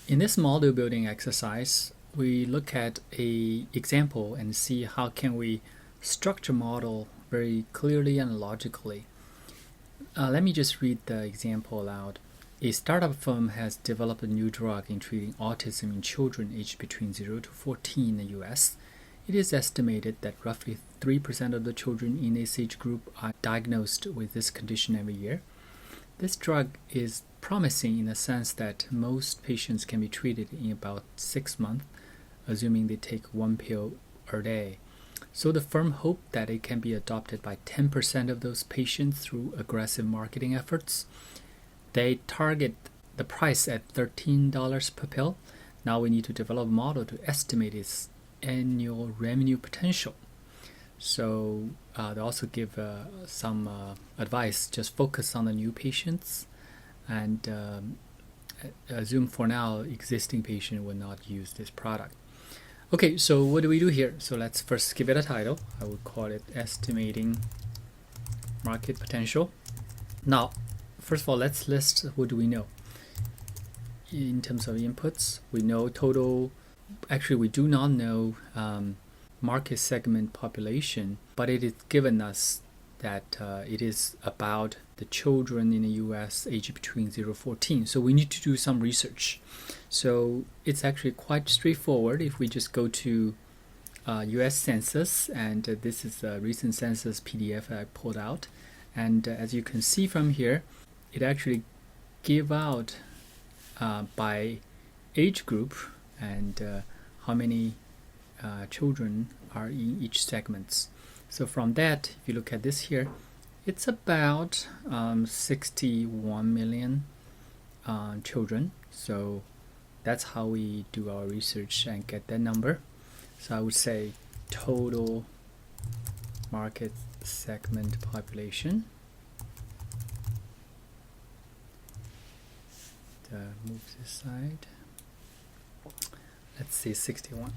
In this model building exercise, we look at an example and see how can we structure model very clearly and logically. Let me just read the example aloud. A startup firm has developed a new drug in treating autism in children aged between 0 to 14 in the US. It is estimated that roughly 3% of the children in this age group are diagnosed with this condition every year. This drug is promising in the sense that most patients can be treated in about 6 months, assuming they take one pill a day. So the firm hoped that it can be adopted by 10% of those patients through aggressive marketing efforts. They target the price at $13 per pill. Now we need to develop a model to estimate its annual revenue potential. So they also give some advice, just focus on the new patients and assume for now existing patient will not use this product. Okay, so what do we do here? So let's first give it a title. I would call it Estimating Market Potential. Now, first of all, let's list what do we know. In terms of inputs, we know total, actually we do not know market segment population, but it is given us that it is about the children in the US aged between 0 to 14. So we need to do some research. So it's actually quite straightforward if we just go to US Census, and this is a recent census PDF I pulled out. And as you can see from here, it actually gave out by age group and how many children are in each segments. So from that, if you look at this here, it's about 61 million children. So that's how we do our research and get that number. So I would say total market segment population. Move this side. Let's see, 61.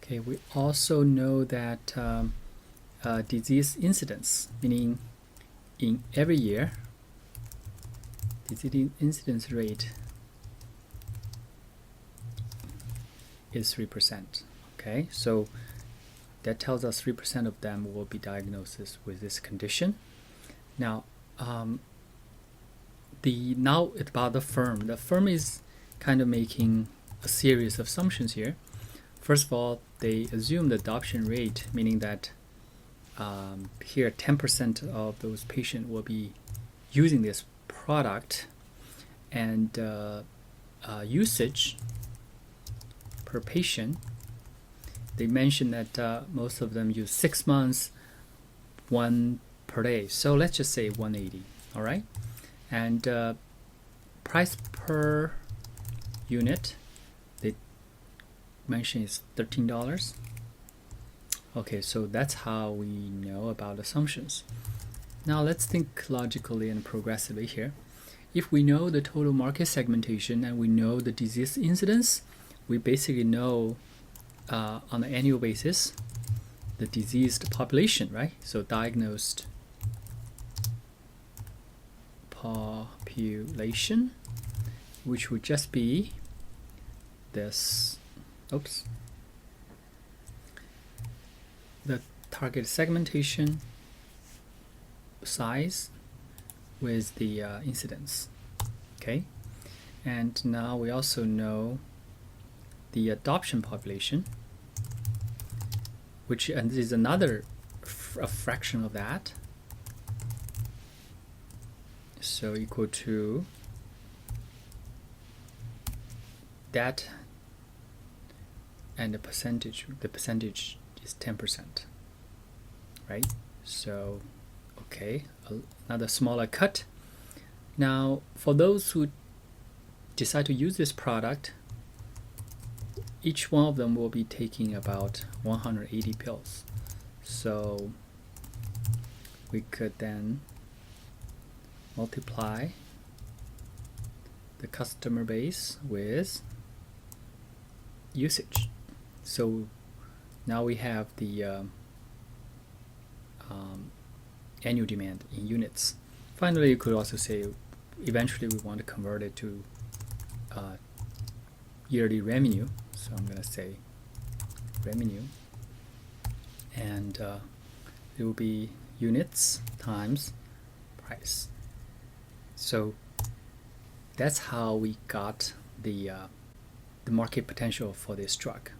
Okay, we also know that disease incidence, meaning in every year, disease incidence rate is 3%. Okay, so that tells us 3% of them will be diagnosed with this condition. Now, now it's about the firm. The firm is kind of making a series of assumptions here. First of all, they assume the adoption rate, meaning that here 10% of those patients will be using this product, and usage per patient, they mentioned that most of them use 6 months, 1 per day. So let's just say 180, all right? And price per unit, they mention is $13. Okay, so that's how we know about assumptions. Now let's think logically and progressively here. If we know the total market segmentation and we know the disease incidence, we basically know on an annual basis the diseased population, right? So diagnosed population, which would just be this, the target segmentation size with the incidence. Okay, and now we also know the adoption population, and this is another a fraction of that, so equal to that, and the percentage is 10%, right? So okay, another smaller cut. Now for those who decide to use this product, each one of them will be taking about 180 pills. So we could then multiply the customer base with usage. So now we have the annual demand in units. Finally, you could also say eventually we want to convert it to yearly revenue. So I'm going to say revenue, and it will be units times price. So that's how we got the market potential for this drug.